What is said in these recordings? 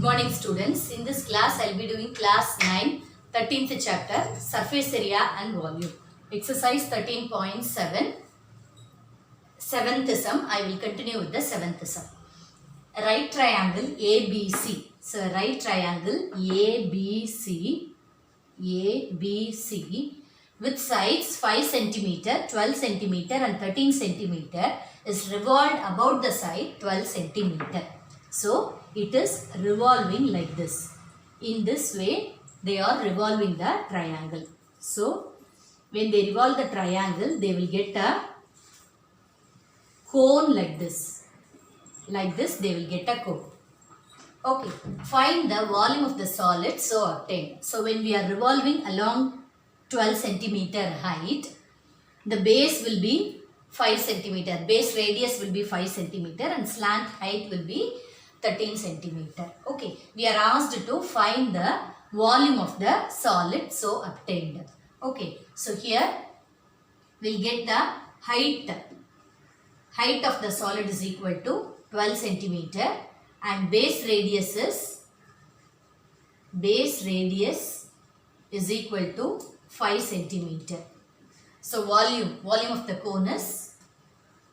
morning students. In this class I will be doing class 9 13th chapter surface area and volume. Exercise 13.7 7th sum. I will continue with the 7th sum. Right triangle ABC. So right triangle ABC with sides 5 cm, 12 cm and 13 cm is revolved about the side 12 cm. So it is revolving like this. In this way they are revolving the triangle. So when they revolve the triangle they will get a cone like this. Like this they will get a cone. Okay, find the volume of the solid so obtained. So when we are revolving along 12 centimeter height, the base will be 5 centimeter. Base radius will be 5 centimeter and slant height will be 13 centimeter. Okay, we are asked to find the volume of the solid so obtained. Okay, so here we'll get the height. Height of the solid is equal to 12 centimeter. And base radius is equal to 5 centimeter. So volume of the cone is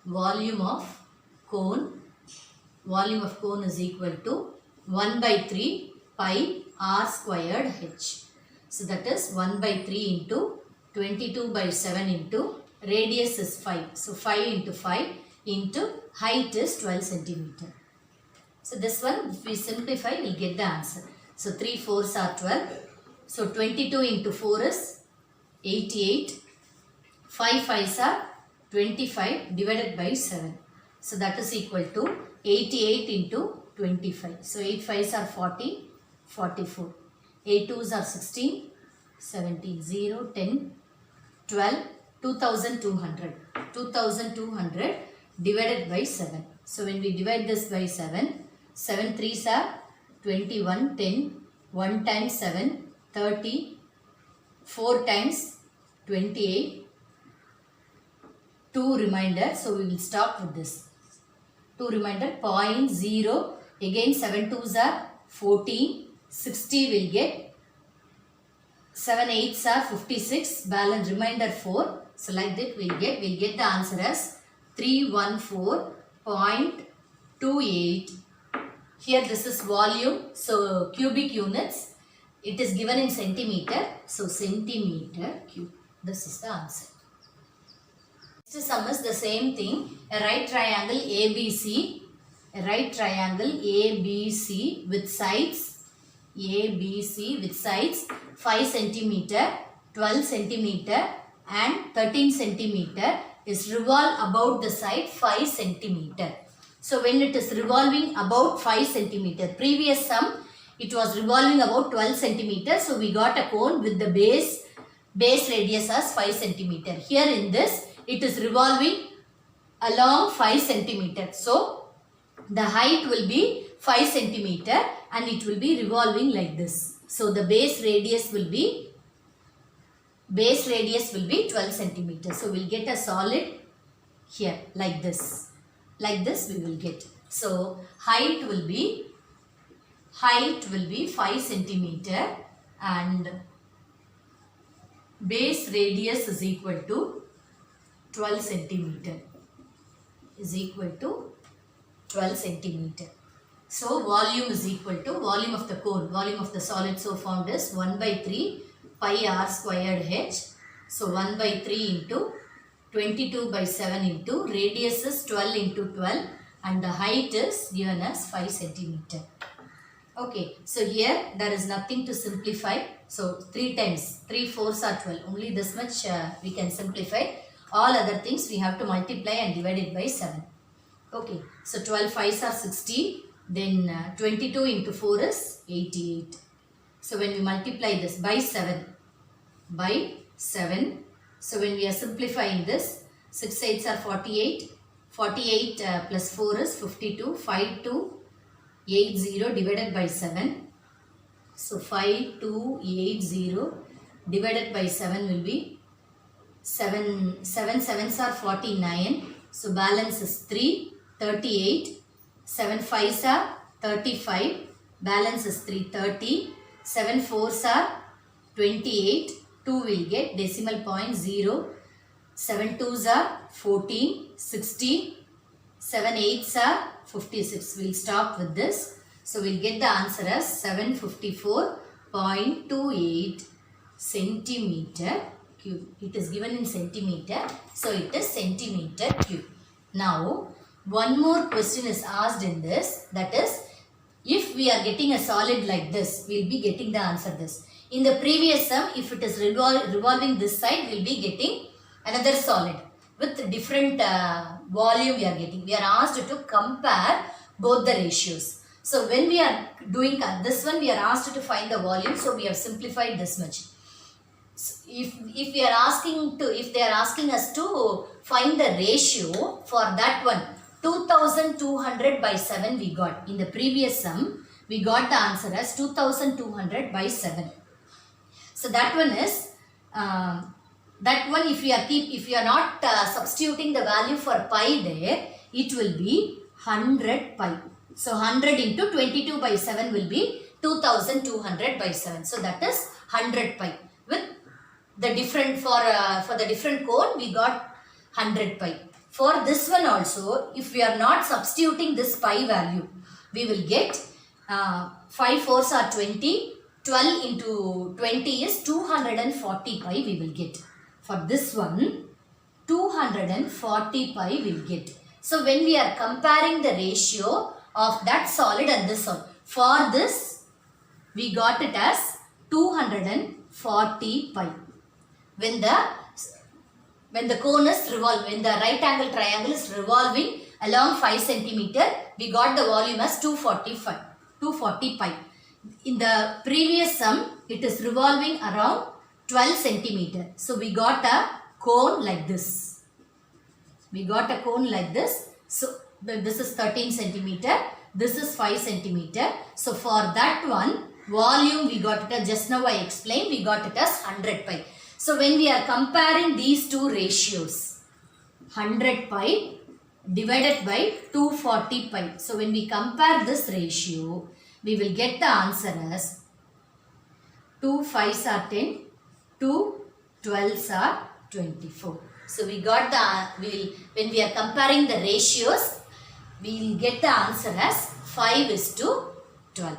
volume of cone is equal to 1 by 3 pi r squared h. So that is 1 by 3 into 22 by 7 into radius is 5. So 5 into 5 into height is 12 centimeter. So this one, if we simplify, we will get the answer. So 3 4s are 12. So 22 into 4 is 88. 5 5s are 25 divided by 7. So that is equal to 88 into 25. So 8 5s are 40, 44. 8 2s are 16, 17, 0, 10, 12, 2200. 2200 divided by 7. So when we divide this by 7, 7 3s are 21, 10, 1 times 7, 30, 4 times 28, 2 remainder. So we will stop with this. 2 remainder, 0.0, again 7 2s are 14, 60 will get, 7 8s are 56, balance remainder 4. So like that we'll get the answer as 314.28. Here this is volume, so cubic units. It is given in centimeter, so centimeter cube. This is the answer. Next sum is the same thing. A right triangle ABC. A right triangle ABC with sides 5 centimeter, 12 centimeter and 13 centimeter is revolved about the side 5 centimeter. So when it is revolving about 5 centimeter, previous sum it was revolving about 12 centimeter. So we got a cone with the base radius as 5 centimeter. Here in this it is revolving along 5 centimeter. So the height will be 5 centimeter and it will be revolving like this. So the base radius will be 12 centimeter. So we'll get a solid here like this. Like this we will get. So height will be 5 centimeter and base radius is equal to 12 centimeter. So volume is equal to volume of the cone. Volume of the solid so formed is 1 by 3 pi r squared h. So 1 by 3 into 22 by 7 into radius is 12 into 12 and the height is given as 5 centimeter. Okay, so here there is nothing to simplify. So 3 times, 3 4s are 12. Only this much we can simplify. All other things we have to multiply and divide it by 7. Okay, so 12 5s are 60. Then 22 into 4 is 88. So when we multiply this by 7, so when we are simplifying this, 6 8s are 48, 48 plus 4 is 52, 5280 divided by 7. So 5280 divided by 7 will be 7 7s are 49. So balance is 3, 38, 7 5s are 35, balance is 330, 7 fours are 28, 2 will get decimal point 0, 7 twos are 14, 16, 7 eights are 56. We'll stop with this. So we'll get the answer as 754.28 centimeter cube. It is given in centimeter, so it is centimeter cube. Now, one more question is asked in this, that is, if we are getting a solid like this, we'll be getting the answer this. In the previous sum, if it is revolving this side, we'll be getting another solid with different volume we are getting. We are asked to compare both the ratios. So when we are doing this one, we are asked to find the volume, so we have simplified this much. So if they are asking us to find the ratio for that one, 2200 by 7 we got. In the previous sum, we got the answer as 2200 by 7. So that one is, if you are not substituting the value for pi there, it will be 100 pi. So 100 into 22 by 7 will be 2200 by 7. So that is 100 pi. With the different, for the different cone, we got 100 pi. For this one also, if we are not substituting this pi value, we will get 5 fours are 20, 12 into 20 is 240 pi we will get. For this one, 240 pi we will get. So when we are comparing the ratio of that solid and this one, for this, we got it as 240 pi. When the cone is revolving, when the right angle triangle is revolving along 5 centimeter, we got the volume as 240 pi. In the previous sum, it is revolving around 12 centimeter. So we got a cone like this. So this is 13 centimeter. This is 5 centimeter. So for that one, volume we got it as, just now I explained, we got it as 100 pi. So when we are comparing these two ratios, 100 pi divided by 240 pi. So when we compare this ratio, we will get the answer as 2 5s are 10, 2 12s are 24. So we got when we are comparing the ratios, we will get the answer as 5:12.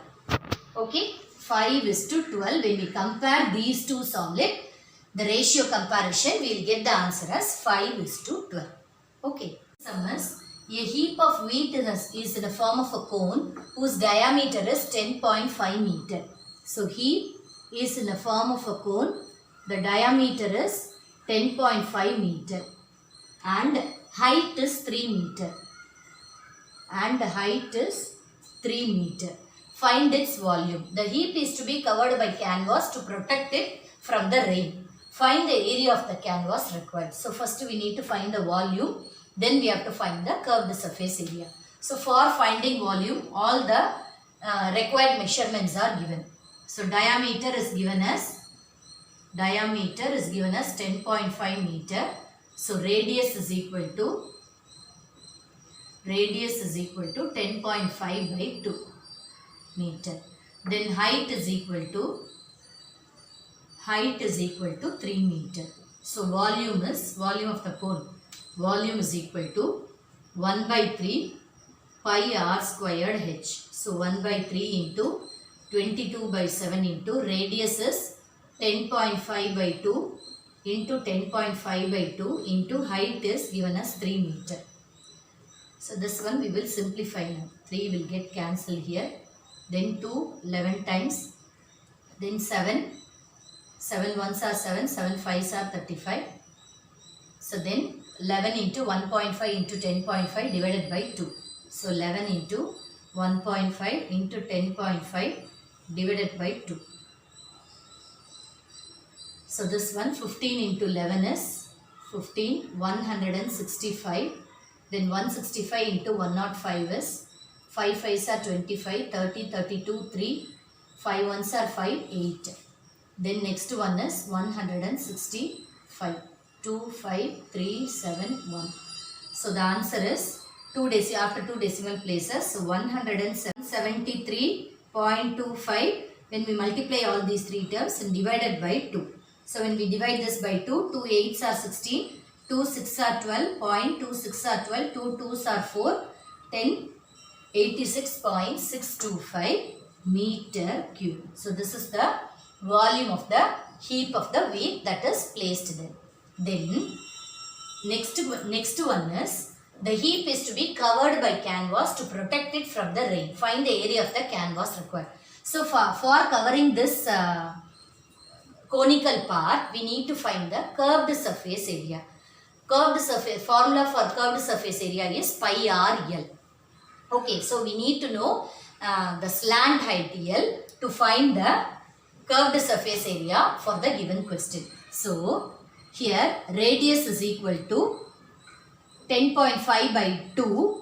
Okay, 5:12. When we compare these two solid, the ratio comparison, we will get the answer as 5:12. Okay. Sum is, a heap of wheat is in the form of a cone whose diameter is 10.5 meter. So heap is in the form of a cone. The diameter is 10.5 meter and height is 3 meter. Find its volume. The heap is to be covered by canvas to protect it from the rain. Find the area of the canvas required. So first we need to find the volume. Then we have to find the curved surface area. So for finding volume, all the required measurements are given. So diameter is given as 10.5 meter. So radius is equal to 10.5 by 2 meter. Then height is equal to 3 meter. So volume of the cone. Volume is equal to 1 by 3 pi r squared h. So 1 by 3 into 22 by 7 into radius is 10.5 by 2 into 10.5 by 2 into height is given as 3 meter. So this one we will simplify now. 3 will get cancelled here. Then 2 11 times. Then 7 ones are 7, 7 5s are 35. So then 11 into 1.5 into 10.5 divided by 2. So 11 into 1.5 into 10.5 divided by 2. So this one 15 into 11 is 15, 165. Then 165 into 105 is 5 5s are 25, 30, 32, 3, 5 ones are 5, 8. Then next one is 165. 2, 5, 3, 7, 1. So the answer is after 2 decimal places. So 173 0.25 when we multiply all these three terms and divided by 2. So when we divide this by 2, 2 8s are 16, 2 6 are 12, 0.2 6 are 12, 2 2s are 4, 10, 86.625 meter cube. So this is the volume of the heap of the wheat that is placed there. Then next one is the heap is to be covered by canvas to protect it from the rain. Find the area of the canvas required. So for covering this conical part, we need to find the curved surface area. Formula for curved surface area is pi r L. Okay, so we need to know the slant height L to find the curved surface area for the given question. So here radius is equal to 10.5 by 2,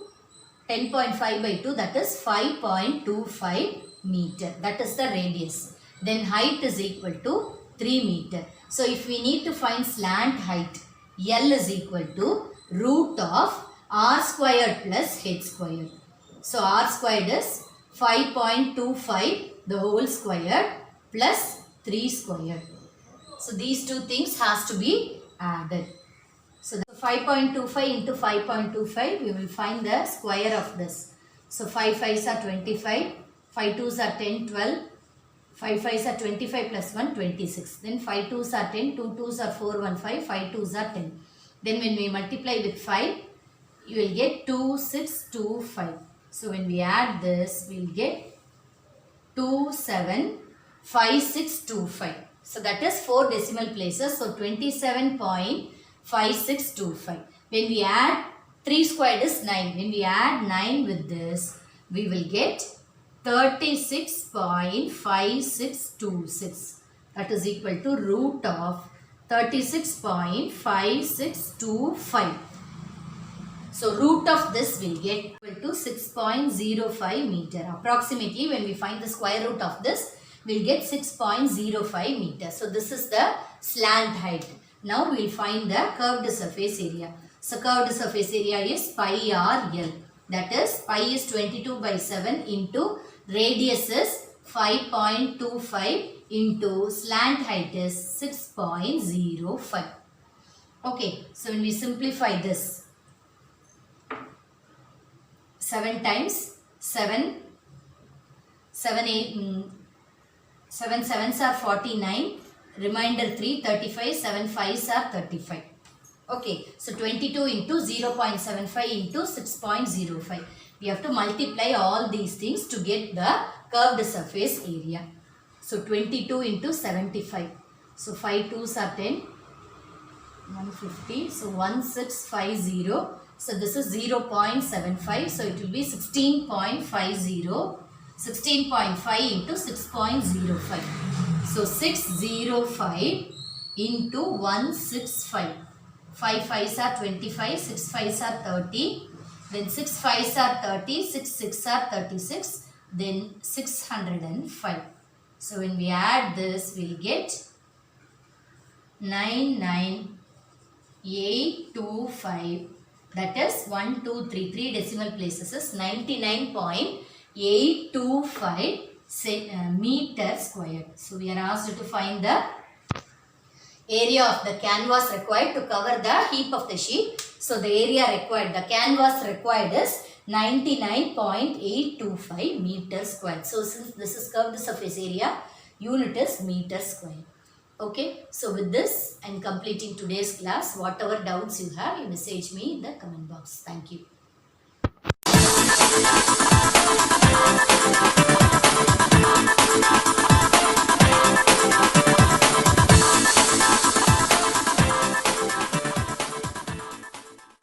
10.5 by 2, that is 5.25 meter. That is the radius. Then height is equal to 3 meter. So if we need to find slant height, L is equal to root of r squared plus h squared. So r squared is 5.25 the whole squared plus 3 squared. So these two things has to be added. So 5.25 into 5.25, we will find the square of this. So 5 5s are 25, 5 2s are 10, 12, 5 5s are 25 plus 1, 26. Then 5 2s are 10, 2 2s are 4, 1 5, 5 2s are 10. Then when we multiply with 5, you will get 2625. So when we add this, we will get 275625. So that is 4 decimal places. So 27.5625. When we add 3 squared is 9. When we add 9 with this, we will get 36.5626. That is equal to root of 36.5625. So root of this will get equal to 6.05 meter. Approximately when we find the square root of this, we will get 6.05 meter. So this is the slant height. Now we will find the curved surface area. So curved surface area is pi r L. That is pi is 22 by 7 into radius is 5.25 into slant height is 6.05. Okay, so when we simplify this, 7 times 7, 7 sevens are 49, remainder 3, 35, 7 5s are 35. Okay, so 22 into 0.75 into 6.05. We have to multiply all these things to get the curved surface area. So 22 into 75. So 5 2s are 10, 150. So 1650. So this is 0.75. So it will be 16.50. 16.5 into 6.05. So 605 into 165. 5 5s are 25, 6 5s are 30, then 6 5s are 30, 6 6 are 36, then 605. So when we add this, we will get 99825. That is 1, 2, 3, 3 decimal places is 99.825 meter squared. So we are asked to find the area of the canvas required to cover the heap of the sheep. So the area required, the canvas required is 99.825 meter squared. So since this is curved surface area, unit is meter square. Okay, so with this I am completing today's class. Whatever doubts you have, you message me in the comment box. Thank you.